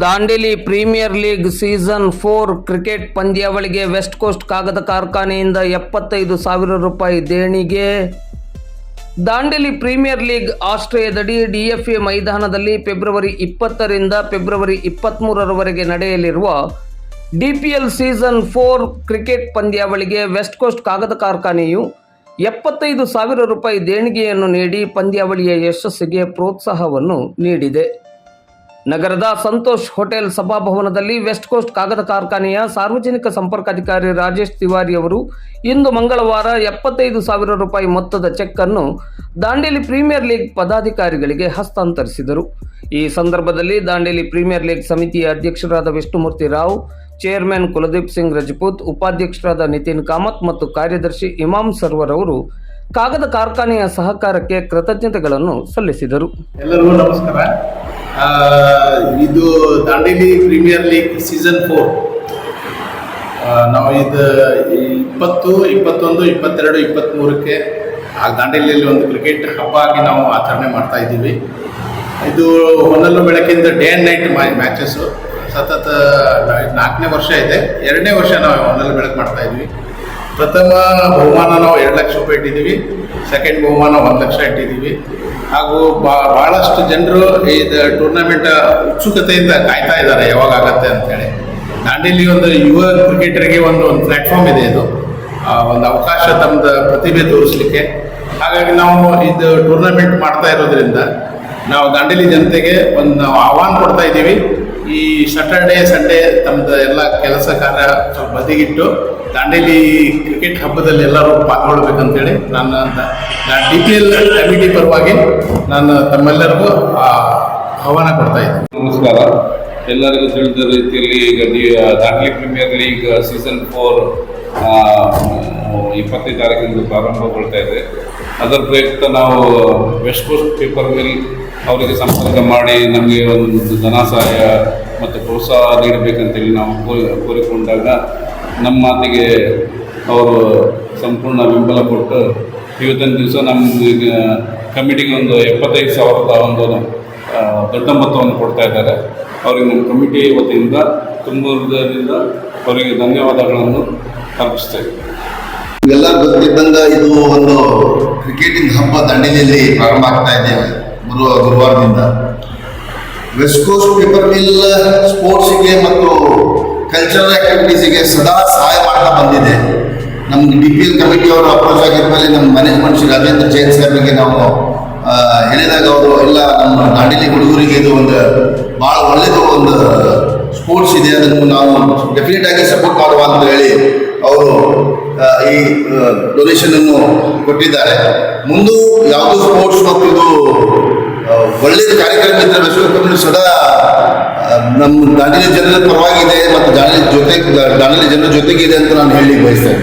Dandeli premier league season 4 cricket ಪಂದ್ಯಾವಳಿಗೆ West Coast ಕಾಗದ ಕಾರ್ಖಾನೆಯಿಂದ 75,000 ರೂಪಾಯಿ ದೇಣಿಗೆ. ದಾಂಡೇಲಿ ಪ್ರೀಮಿಯರ್ ಲೀಗ್ ಆಶ್ರಯದಡಿ ಡಿಎಫ್ಎ ಮೈದಾನದಲ್ಲಿ ಫೆಬ್ರವರಿ 20 ರಿಂದ ಫೆಬ್ರವರಿ 23ರವರೆಗೆ ನಡೆಯಲಿರುವ ಡಿಪಿಎಲ್ ಸೀಸನ್ 4 ಕ್ರಿಕೆಟ್ ಪಂದ್ಯಾವಳಿಗೆ ವೆಸ್ಟ್ ಕೋಸ್ಟ್ ಕಾಗದ ಕಾರ್ಖಾನೆಯು 75,000 ರೂಪಾಯಿ ದೇಣಿಗೆಯನ್ನು ನೀಡಿ ಪಂದ್ಯಾವಳಿಯ ಯಶಸ್ಸಿಗೆ ಪ್ರೋತ್ಸಾಹವನ್ನು ನೀಡಿದೆ. ನಗರದ ಸಂತೋಷ್ ಹೋಟೆಲ್ ಸಭಾಭವನದಲ್ಲಿ ವೆಸ್ಟ್ ಕೋಸ್ಟ್ ಕಾಗದ ಕಾರ್ಖಾನೆಯ ಸಾರ್ವಜನಿಕ ಸಂಪರ್ಕಾಧಿಕಾರಿ ರಾಜೇಶ್ ತಿವಾರಿ ಅವರು ಇಂದು ಮಂಗಳವಾರ 75,000 ರೂಪಾಯಿ ಮೊತ್ತದ ಚೆಕ್ ಅನ್ನು ದಾಂಡೇಲಿ ಪ್ರೀಮಿಯರ್ ಲೀಗ್ ಪದಾಧಿಕಾರಿಗಳಿಗೆ ಹಸ್ತಾಂತರಿಸಿದರು. ಈ ಸಂದರ್ಭದಲ್ಲಿ ದಾಂಡೇಲಿ ಪ್ರೀಮಿಯರ್ ಲೀಗ್ ಸಮಿತಿಯ ಅಧ್ಯಕ್ಷರಾದ ವಿಷ್ಣುಮೂರ್ತಿ ರಾವ್, ಚೇರ್ಮನ್ ಕುಲದೀಪ್ ಸಿಂಗ್ ರಜಪೂತ್, ಉಪಾಧ್ಯಕ್ಷರಾದ ನಿತಿನ್ ಕಾಮತ್ ಮತ್ತು ಕಾರ್ಯದರ್ಶಿ ಇಮಾಮ್ ಸರ್ವರ್ ಅವರು ಕಾಗದ ಕಾರ್ಖಾನೆಯ ಸಹಕಾರಕ್ಕೆ ಕೃತಜ್ಞತೆಗಳನ್ನು ಸಲ್ಲಿಸಿದರು. ಎಲ್ಲರಿಗೂ ನಮಸ್ಕಾರ. ಇದು ದಾಂಡೇಲಿ ಪ್ರೀಮಿಯರ್ ಲೀಗ್ ಸೀಸನ್ 4 ನಾವು ಇದು 20, 21, 22, 23ಕ್ಕೆ ದಾಂಡೇಲಿಯಲ್ಲಿ ಒಂದು ಕ್ರಿಕೆಟ್ ಹಬ್ಬ ಆಗಿ ನಾವು ಆಚರಣೆ ಮಾಡ್ತಾ ಇದ್ದೀವಿ. ಇದು ಹೊನಲು ಬೆಳಕಿಂದ ಡೇ ಆ್ಯಂಡ್ ನೈಟ್ ಮ್ಯಾಚಸ್ಸು ಸತತ 4ನೇ ವರ್ಷ ಇದೆ. 2ನೇ ವರ್ಷ ನಾವು ಹೊನಲು ಬೆಳಕು ಮಾಡ್ತಾ ಇದ್ವಿ. ಪ್ರಥಮ ಬಹುಮಾನ ನಾವು 2 ಲಕ್ಷ ರೂಪಾಯಿ ಇಟ್ಟಿದ್ದೀವಿ. ಸೆಕೆಂಡ್ ಬಹುಮಾನ 1 ಲಕ್ಷ ಇಟ್ಟಿದ್ದೀವಿ. ಹಾಗೂ ಭಾಳಷ್ಟು ಜನರು ಇದು ಟೂರ್ನಮೆಂಟ್ ಉತ್ಸುಕತೆಯಿಂದ ಕಾಯ್ತಾ ಇದ್ದಾರೆ ಯಾವಾಗ ಆಗತ್ತೆ ಅಂತೇಳಿ. ದಾಂಡೇಲಿ ಒಂದು ಯುವ ಕ್ರಿಕೆಟರ್ಗೆ ಒಂದು ಪ್ಲ್ಯಾಟ್ಫಾರ್ಮ್ ಇದೆ. ಇದು ಒಂದು ಅವಕಾಶ ತಮ್ಮದು ಪ್ರತಿಭೆ ತೋರಿಸಲಿಕ್ಕೆ. ಹಾಗಾಗಿ ನಾವು ಇದು ಟೂರ್ನಮೆಂಟ್ ಮಾಡ್ತಾ ಇರೋದ್ರಿಂದ ನಾವು ದಾಂಡೇಲಿ ಜನತೆಗೆ ಒಂದು ಆಹ್ವಾನ ಕೊಡ್ತಾ ಇದ್ದೀವಿ. ಈ ಸ್ಯಾಟರ್ಡೇ ಸಂಡೇ ತಮ್ಮದು ಎಲ್ಲ ಕೆಲಸ ಕಾರ್ಯ ಸ್ವಲ್ಪ ಬದಿಗಿಟ್ಟು ದಾಂಡೇಲಿ ಕ್ರಿಕೆಟ್ ಹಬ್ಬದಲ್ಲಿ ಎಲ್ಲರೂ ಪಾಲ್ಗೊಳ್ಬೇಕಂತೇಳಿ ನಾನು DPL ಕಮಿಟಿ ಪರವಾಗಿ ನಾನು ತಮ್ಮೆಲ್ಲರಿಗೂ ಆಹ್ವಾನ ಕೊಡ್ತಾ ಇದ್ದೀನಿ. ನಮಸ್ಕಾರ. ಎಲ್ಲರಿಗೂ ತಿಳಿದ ರೀತಿಯಲ್ಲಿ ಈಗ ದಾಂಡೇಲಿ ಪ್ರೀಮಿಯರ್ ಲೀಗ್ ಸೀಸನ್ 4 20ನೇ ತಾರೀಕಿಂದ ಪ್ರಾರಂಭಗೊಳ್ತಾ ಇದೆ. ಅದರ ಪ್ರಯುಕ್ತ ನಾವು ವೆಸ್ಟ್ ಕೋಸ್ಟ್ ಪೇಪರ್ ಮಿಲ್ ಅವರಿಗೆ ಸಂಪರ್ಕ ಮಾಡಿ ನಮಗೆ ಒಂದು ಧನ ಸಹಾಯ ಮತ್ತು ಪ್ರೋತ್ಸಾಹ ನೀಡಬೇಕಂತೇಳಿ ನಾವು ಕೋರಿಕೊಂಡಾಗ ನಮ್ಮ ಮಾತಿಗೆ ಅವರು ಸಂಪೂರ್ಣ ಬೆಂಬಲ ಕೊಟ್ಟು ಇವತ್ತಿನ ದಿವಸ ನಮ್ಮ ಕಮಿಟಿಗೆ ಒಂದು 75,000 ಒಂದು ದೊಡ್ಡ ಮೊತ್ತವನ್ನು ಕೊಡ್ತಾ ಇದ್ದಾರೆ. ಅವರಿಗೆ ನಮ್ಮ ಕಮಿಟಿ ವತಿಯಿಂದ ತುಂಬ ಹೃದಯದಿಂದ ಅವರಿಗೆ ಧನ್ಯವಾದಗಳನ್ನು ಅರ್ಪಿಸ್ತೇವೆ. ಇವೆಲ್ಲ ಗೊತ್ತಿದ್ದಂಗ ಇದು ಒಂದು ಕ್ರಿಕೆಟಿಂಗ್ ಹಬ್ಬ ದಾಂಡೇಲಿಯಲ್ಲಿ ಪ್ರಾರಂಭ ಆಗ್ತಾ ಇದ್ದೇವೆ ಗುರುವಾರದಿಂದ. ವೆಸ್ಟ್ ಕೋಸ್ಟ್ ಪೇಪರ್ ಮಿಲ್ ಸ್ಪೋರ್ಟ್ಸಿಗೆ ಮತ್ತು ಕಲ್ಚರಲ್ ಆಕ್ಟಿವಿಟೀಸಿಗೆ ಸದಾ ಸಹಾಯ ಮಾಡ್ತಾ ಬಂದಿದೆ. ನಮ್ಗೆ DPL ಕಮಿಟಿಯವರು ಅಪ್ರೋಚ್ ಆಗಿದ ಮೇಲೆ ನಮ್ಮ ಮ್ಯಾನೇಜ್ಮೆಂಟ್ ಶ್ರೀ ರಾಜೇಂದ್ರ ಜೈನ್ ಸಾಹೇಬರಿಗೆ ನಾವು ಹೇಳಿದಾಗ ಅವರು ಇಲ್ಲ, ನಮ್ಮ ದಾಂಡೇಲಿ ಹುಡುಗರಿಗೆ ಇದು ಒಂದು ಭಾಳ ಒಳ್ಳೆಯದು ಒಂದು ಸ್ಪೋರ್ಟ್ಸ್ ಇದೆ, ಅದನ್ನು ನಾವು ಡೆಫಿನೆಟ್ ಆಗಿ ಸಪೋರ್ಟ್ ಮಾಡುವ ಅಂತ ಹೇಳಿ ಅವರು ಈ ಡೊನೇಷನ್ ಅನ್ನು ಕೊಟ್ಟಿದ್ದಾರೆ. ಮುಂದೆ ಯಾವುದೋ ಸ್ಪೋರ್ಟ್ಸ್ ಮತ್ತು ಇದು ಒಳ್ಳೆಯ ಕಾರ್ಯಕ್ರಮ ಇದ್ದರೆ ವೆಸ್ಟ್ ಕೋಸ್ಟ್ ಕಮಿಟಿ ಸದಾ ನಮ್ಮ ದಾಂಡೇಲಿ ಜನರ ಪರವಾಗಿದೆ ಮತ್ತು ದಾಂಡೇಲಿ ಜನರ ಜೊತೆಗಿದೆ ಅಂತ ನಾನು ಹೇಳಿ ಬಯಸ್ತೇನೆ.